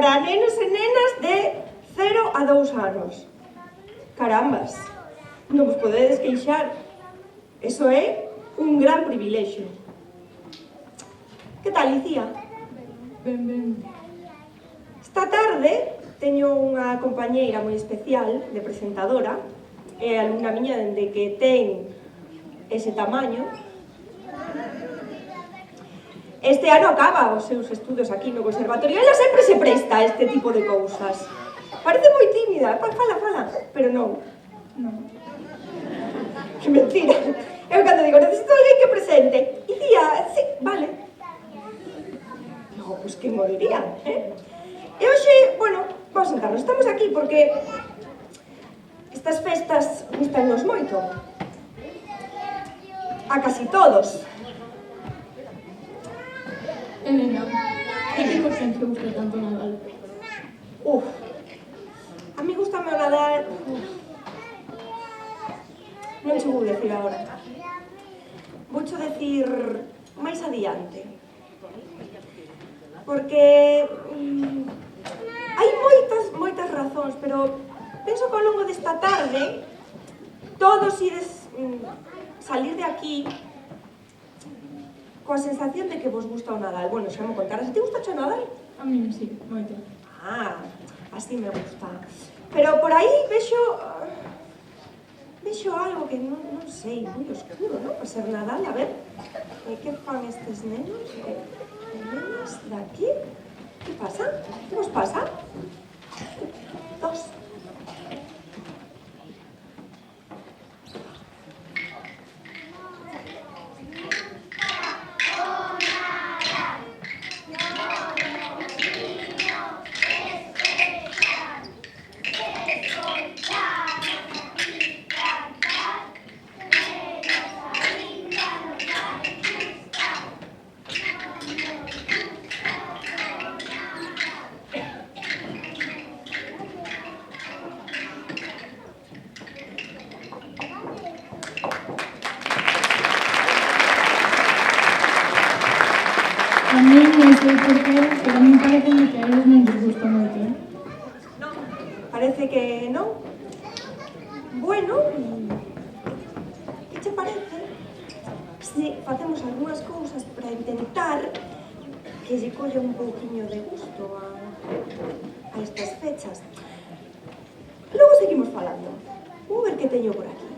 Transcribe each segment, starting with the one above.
para nenos e nenas de 0 a 2 anos. Carambas, non vos podedes queixar. Eso é un gran privilexio. Que tal, Icía? Ben, ben. Esta tarde teño unha compañeira moi especial de presentadora, é alumna miña dende que ten ese tamaño. Este ano acaba os seus estudos aquí no conservatorio. Ela sempre se presta a este tipo de cousas. Parece moi tímida, fala, pero non. Non. Que mentira. Eu cando digo, necesito alguén que presente. Icía, sí, vale. No, pois que mo dirían, E hoxe, bueno, vamos sentarnos. Estamos aquí porque estas festas gustannos moito. A casi todos. Elena, e que por que gusta tanto Nadal? A mí gustame o Nadal. Non che vou decir agora. Voucho decir máis adiante. Porque hai moitas razóns, pero penso que ao longo desta tarde todos ides salir de aquí coa sensación de que vos gusta o Nadal. Bueno, xa me contarás. Te gusta o Nadal? A mí sí, moito. Así me gusta. Pero por aí vexo algo que non sei, moi oscuro, non? Por ser Nadal, a ver, que fan estes nenos e nenas daqui? Que pasa? Que vos pasa? Dos. A mí non sei por qué, pero a mí parece que a eles non lles gusta moito, Parece que non. Bueno, que che parece se facemos algunhas cousas para intentar que lle colle un pouquiño de gusto a estas fechas? Logo seguimos falando. Vou ver que teño por aquí.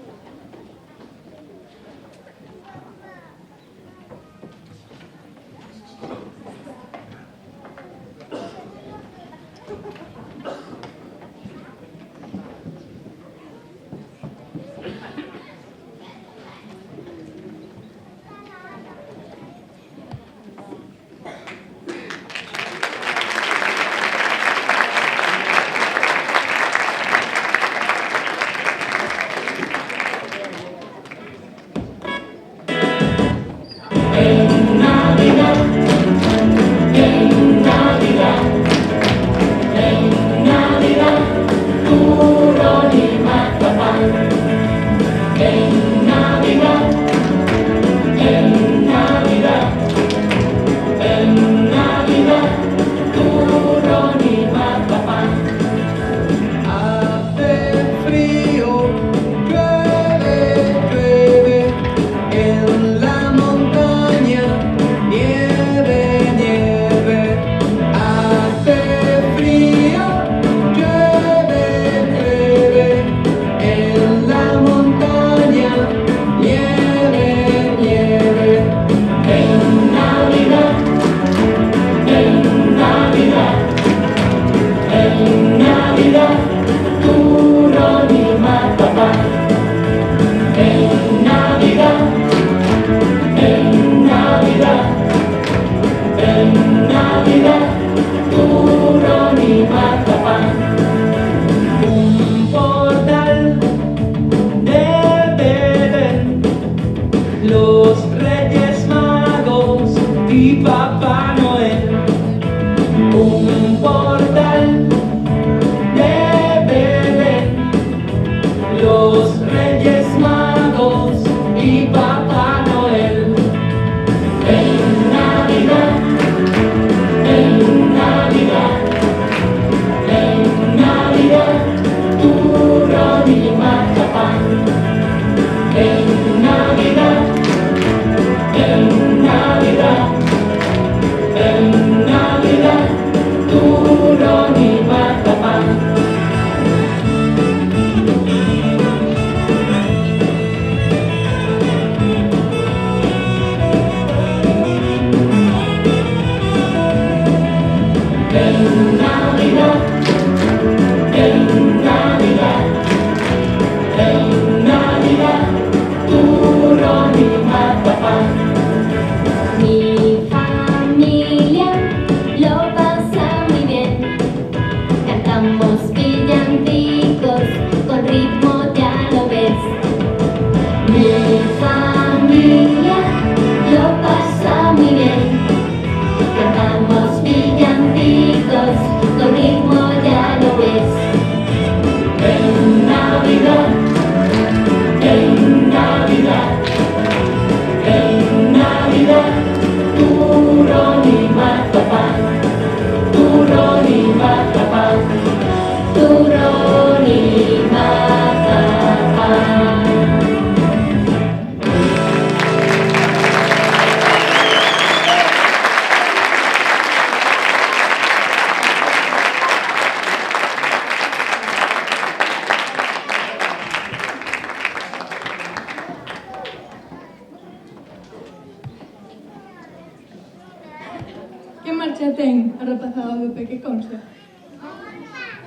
ten a rapazada do Peque Consa.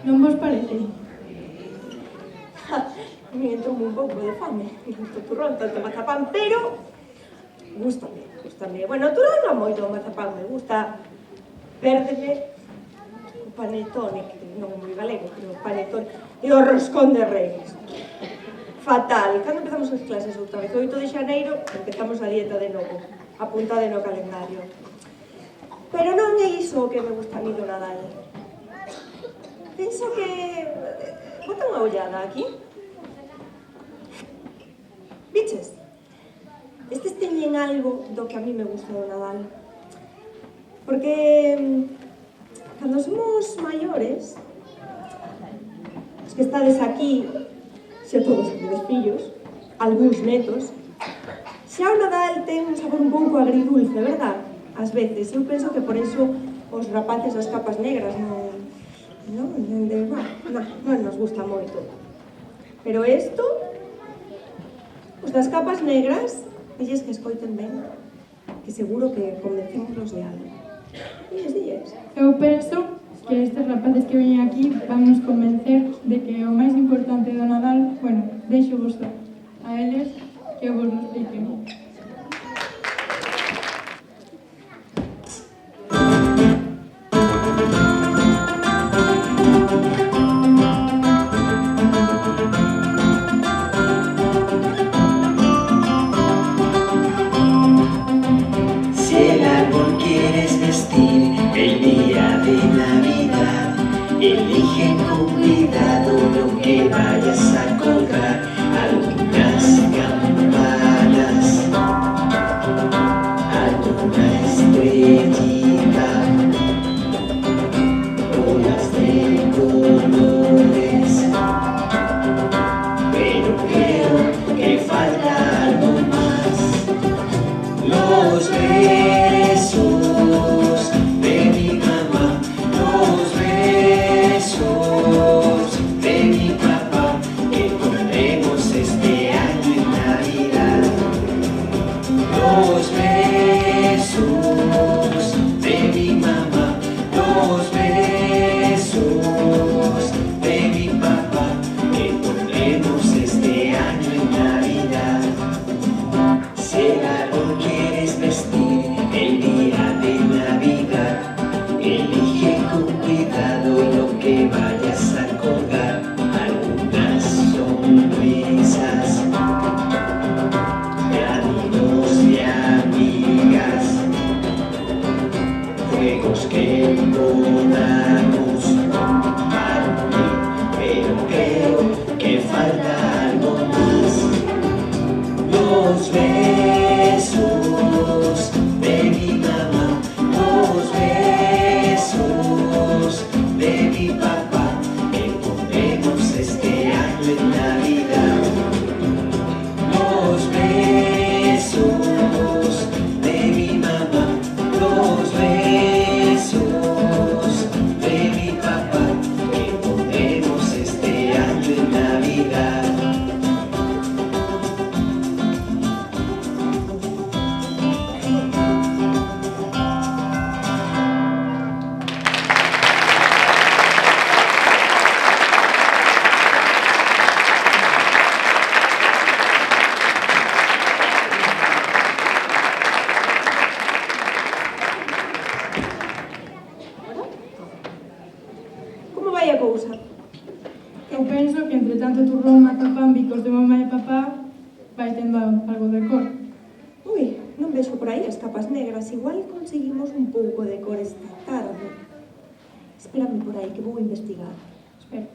Non vos parece? Me entrou un pouco de fame, tanto turrón, tanto mazapán, pero gústame. Bueno, o turrón non moito, o mazapán me gusta, pérdeme o panetone, que non é moi galego, pero o panetone, e o roscón de Reis. Fatal. Cando empezamos as clases outra vez? 8 de xaneiro, empezamos a dieta de novo, apuntada no calendario. Pero non é iso o que me gusta a mí do Nadal. Penso que... Bota unha ollada aquí. Viches? Estes teñen algo do que a mí me gusta do Nadal. Porque cando somos maiores, os que estades aquí, xa todos tedes fillos, algúns netos, xa o Nadal ten un sabor un pouco agridulce, verdad? Ás veces, eu penso que por eso os rapaces das capas negras non nos gusta moito. Pero isto, os das capas negras, dilles que escoiten ben, que seguro que convencemos de algo. Dilles. Eu penso que estes rapaces que veñen aquí van nos convencer de que o máis importante do Nadal, bueno, deixo vos a eles que vos lo expliquen. Elige con cuidado lo que vayas a colgar, algunas campanas, alguna estrellita, olas de colores, pero creo que falta algo más. Los besos de mi mamá, los besos de mi papá, que pondremos este año en Navidad. Los besos de mi mamá, los besos de mi papá, que pondremos este año en Navidad. Si el árbol quieres vestir el día de Navidad, elige con cuidado lo que vayas a colgar, algunas sonrisas de amigos y amigas, juegos que podamos compartir, pero creo que falta algo más. Los besos de mi mamá, los besos de mi papá, que pondremos este año en Navidad. Los besos de mi mamá, los besos de mi papá, que pondremos este año en Navidad. Como vai a cousa? Eu penso que entre tanto turrón, mazapán, bicos de mamá e papá, vai tendo algo de cor. Ui, non vexo por aí as capas negras. Igual conseguimos un pouco de cor esta tarde. Espérame por aí, que vou investigar. Espera.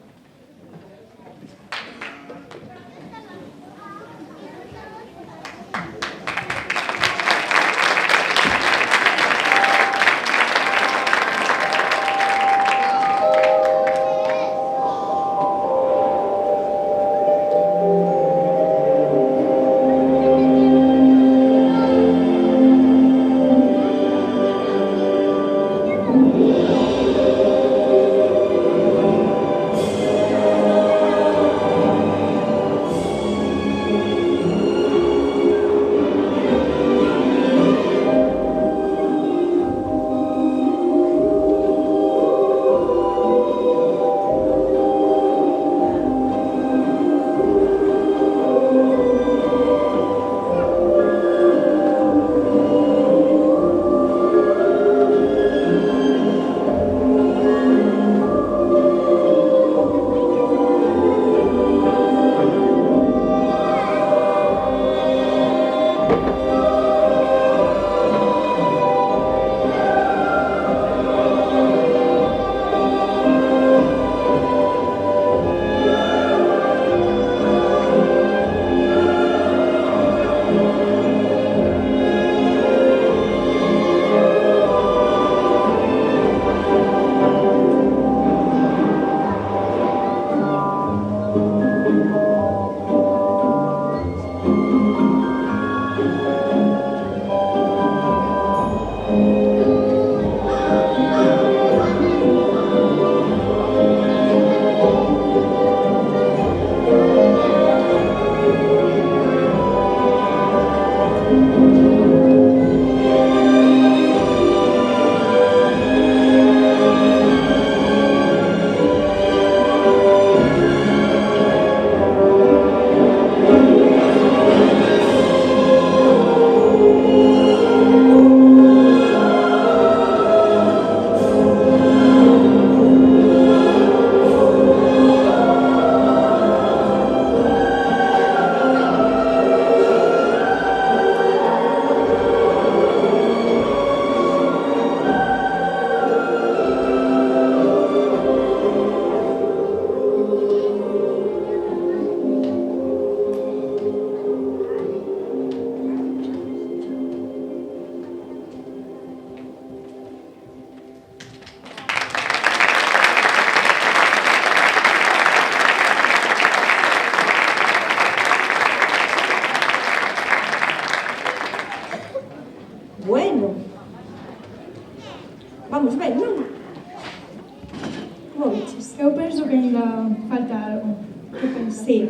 Sí.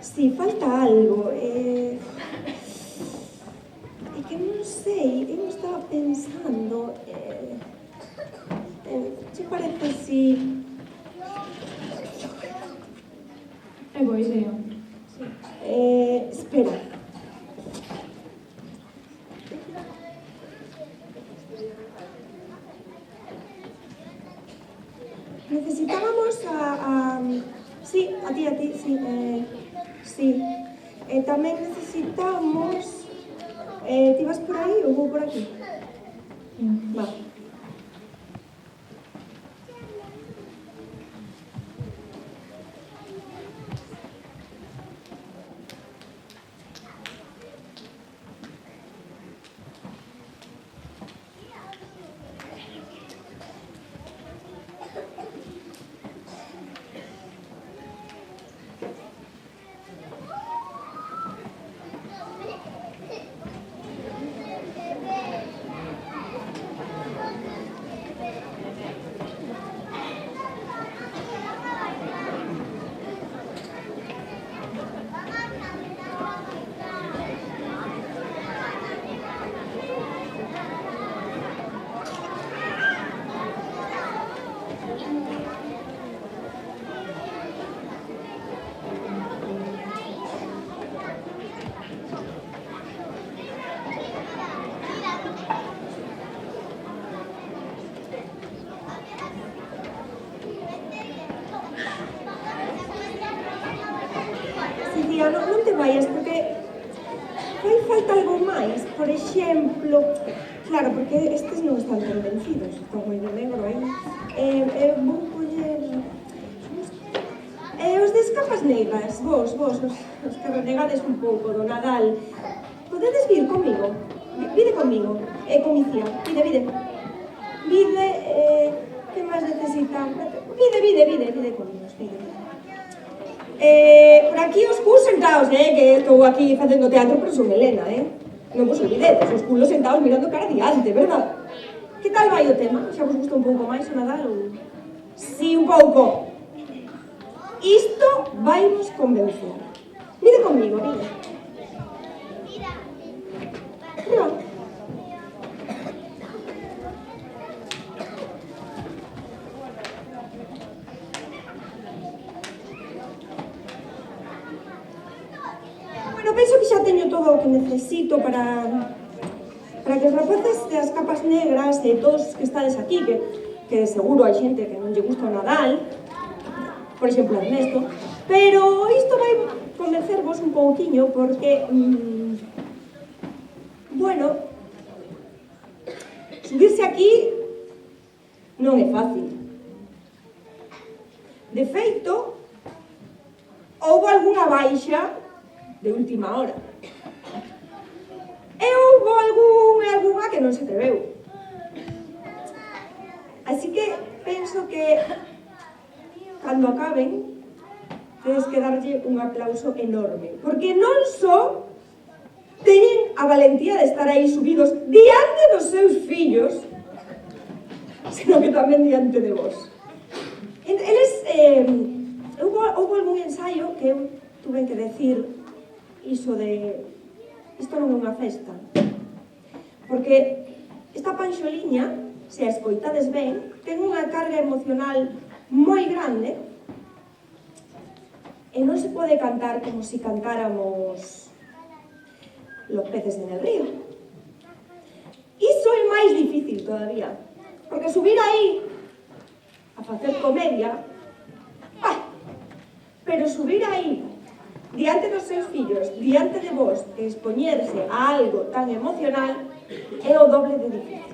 Sí, falta algo. É que non sei, eu estaba pensando... che parece si... É boa idea. Espera. Necesitábamos sí, a ti, sí. Sí. Tamén necesitamos... ti vas por aí ou vou por aquí? Va. Cintia, non te vayas, porque fai falta algo máis. Por exemplo, claro, porque estes non están convencidos, están moi de negro aí. Vou coller... os das capas negras, vos, os que renegades un pouco do Nadal, podedes vir comigo? Vide comigo, con Icía, vide. Vide, que máis necesitan? Vide comigo, vide. Por aquí os culos sentados, que estou aquí facendo teatro, pero son Helena, non vos olvidedes, os culos sentados mirando cara adiante, verdad? Que tal vai o tema? Xa vos gusta un pouco máis o Nadal ou...? Si, un pouco. Isto vai-vos convencer. Vide comigo, vide. Mira. Bueno, penso que xa teño todo o que necesito para que os rapaces das capas negras e todos os que estades aquí, que seguro hai xente que non lle gusta o Nadal, por exemplo, Ernesto, pero isto vai convencervos un pouquiño porque, bueno, subirse aquí non é fácil. De feito, houve algunha baixa de última hora. E houve algunha que non se atreveu. Así que penso que cando acaben tedes que darlle un aplauso enorme, porque non só teñen a valentía de estar aí subidos diante dos seus fillos, senón que tamén diante de vos. Eles, houve algún ensaio que eu tuve que decir iso de isto non é unha festa, porque esta panxoliña, se a escoitades ben, ten unha carga emocional moi grande e non se pode cantar como si cantáramos Los peces en el río. Iso é máis difícil todavía, porque subir aí a facer comedia, pero subir aí diante dos seus fillos, diante de vos, e expoñerse a algo tan emocional é o doble de difícil.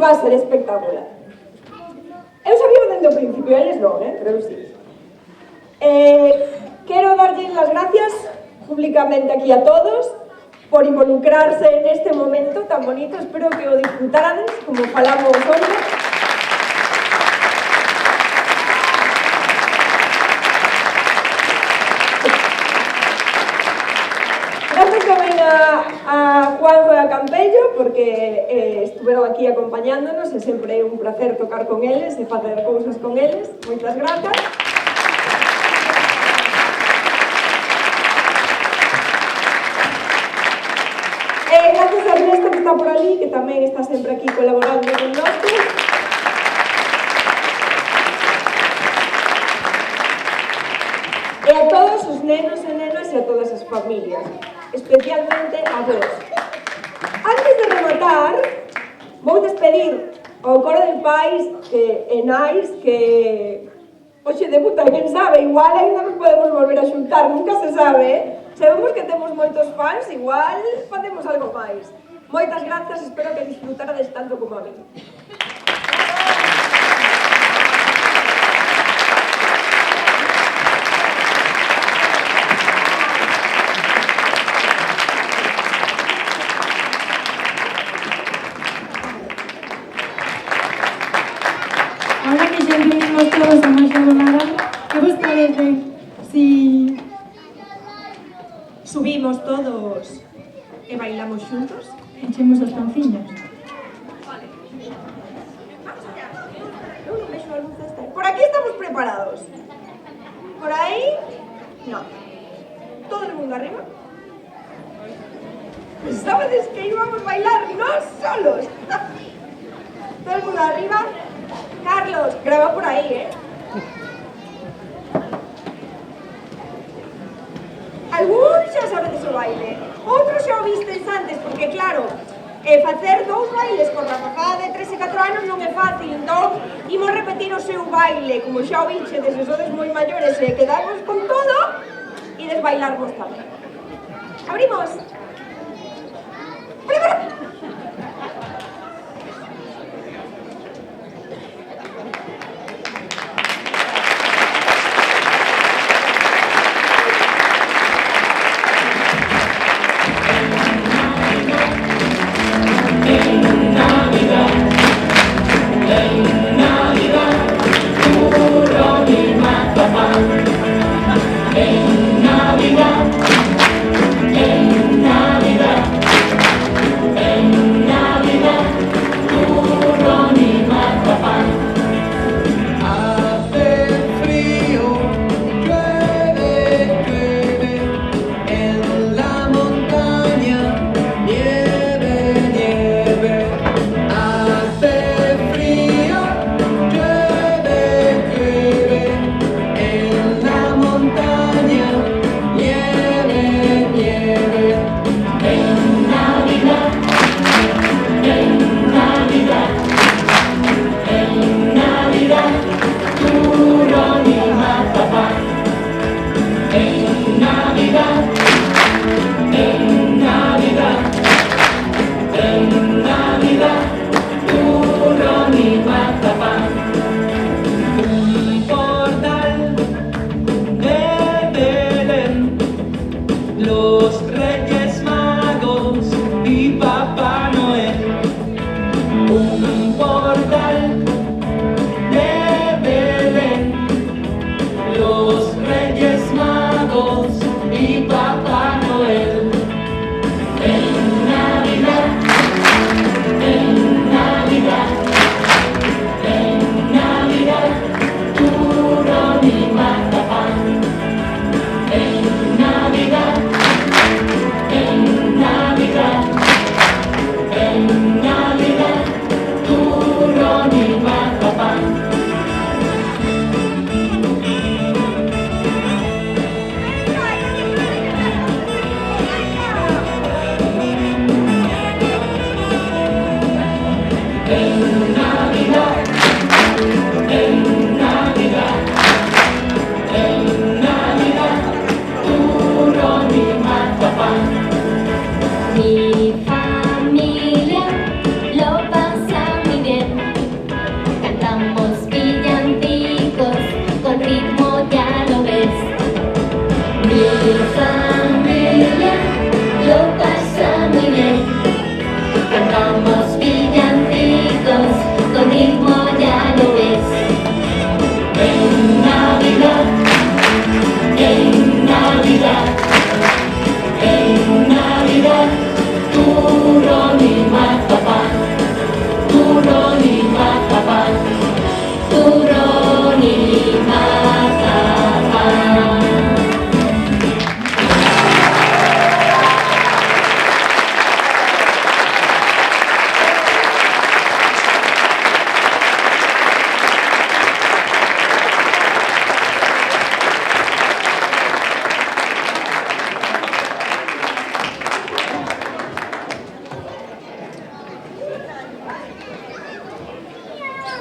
va a ser espectacular. Eu sabía dende o principio, eles non, pero eu sí. Quero darlles las gracias públicamente aquí a todos por involucrarse en este momento tan bonito. Espero que o disfrutarades como falamos hoxe. Gracias tamén a Juanjo e a Campello porque estuveron aquí acompañándonos e sempre é un placer tocar con eles e facer cousas con eles. Moitas grazas. Gracias a Ernesto que está por ali, que tamén está sempre aquí colaborando con nosotros. E a todos os nenos e nenas e a todas as familias, especialmente a vos. Antes de rematar, vou despedir ao coro del país e nais que hoxe debuta, quen sabe, igual ainda nos podemos volver a xuntar, nunca se sabe, Sabemos que temos moitos fans, igual facemos algo máis. Moitas grazas, espero que disfrutarades tanto como a mí. Ahora que xa vimos todos a marcha do Nadal, que vos parece si subimos todos e bailamos xuntos? enchemos os panciños? Vale. Vamos allá. Eu non vexo a luz esta. Por aquí estamos preparados. Por aí, no. Todo el mundo arriba. Pensabades que íbamos a bailar nos solos. Todo el mundo arriba. Carlos, graba por aí, Algúns xa sabedes o baile, outros xa o vistes antes, porque claro, facer dous bailes con rapazada de 3 e 4 anos non é fácil, entón imos repetir o seu baile, como xa o vichedes, se sodes moi maiores e quedarvos con todo, e desbailarvos tamén. Abrimos!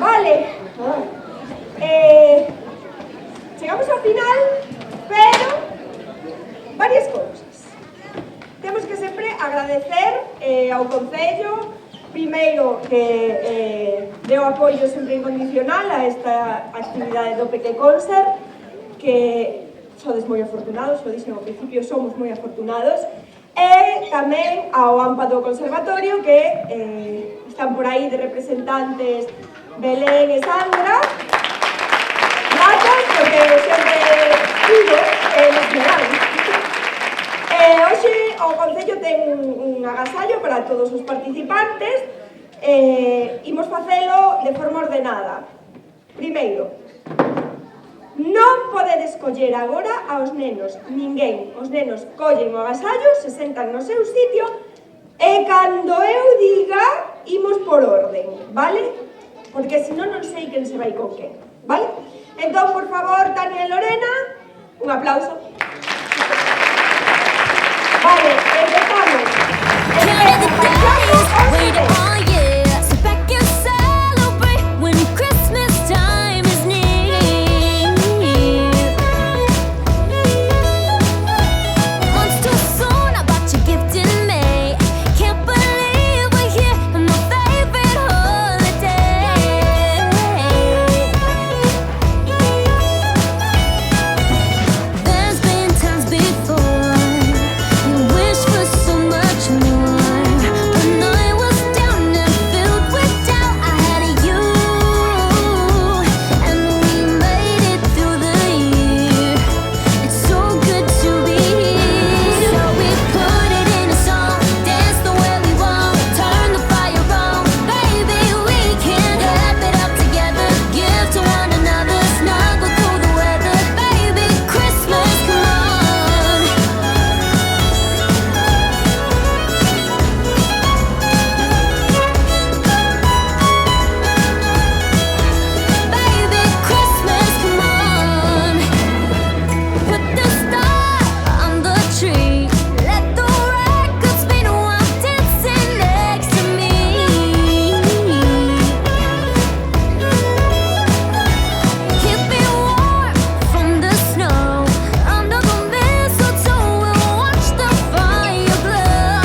Vale, chegamos ao final, pero varias cousas. Temos que sempre agradecer ao Concello, primeiro que deu apoio sempre incondicional a esta actividade do Peque Concert, que sodes moi afortunados, o dixen ao principio, somos moi afortunados, e tamén ao AMPA do Conservatorio, que están por aí de representantes Belén e Sandra, gratas, porque sempre digo nos negaron. Hoxe o Concello ten un agasallo para todos os participantes, imos facelo de forma ordenada. Primeiro, non podedes coller agora aos nenos, ninguén. Os nenos collen o agasallo, se sentan no seu sitio, e cando eu diga, imos por orden, vale? Porque senón non sei quen se vai con quen. vale? Entón, por favor, Tania e Lorena, un aplauso. Vale, empezamos. Counting the days, waiting Empezamos. all year. Sit back and celebrate when Christmas time is near. Months too soon, I bought your gift in May. Can't believe we're here on my favorite holiday. There's been times before you wish for so much more. When I was down and filled with doubt, I had you, and we made it through the year. It's so good to be here. So we put it in a song, dance the way we want, turn the fire on, baby. We can wrap it up together, give to one another, snuggle through the weather, baby. Christmas, come on. Baby, Christmas, come on. Put the star on the tree. Let the records spin while dancing next to me. Keep me warm from the snow. Under the mistletoe, we'll watch the fire glow.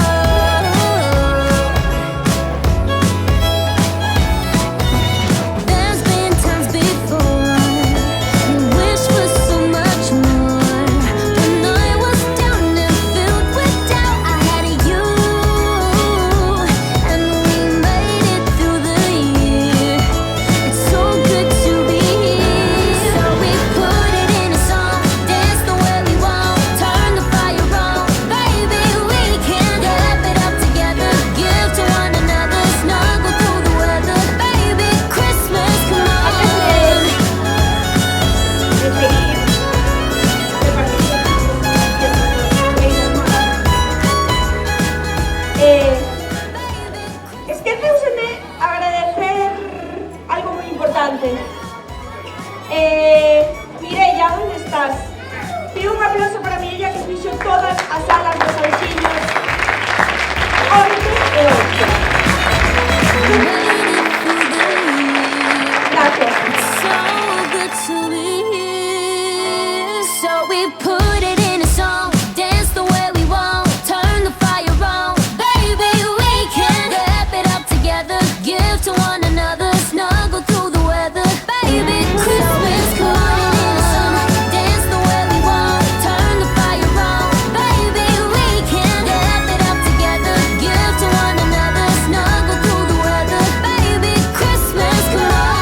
There's been times before you wish for so much more. When I was down and filled with doubt, I had you, and we made it through the year. It's so good to be here. So we put it in a song, dance the way we want, turn the fire on, baby. We can wrap it up together, give to one another, snuggle through the weather, baby. Christmas, come on. Esquecéuseme agradecer algo moi importante. Mireia, onde estás? Pido un aplauso para Mireia, que fixo todas as salas dos Anxiños 11 e 8. Gracias. So good to be here. So we put it in a song, dance the way we want, turn the fire on, baby. We can wrap it up together, give to one another, snuggle through the weather, baby. Christmas, put it in a song, dance the way we want, turn the fire on, baby. We can wrap it up together, give to one another, snuggle through the weather, baby. Christmas, come on.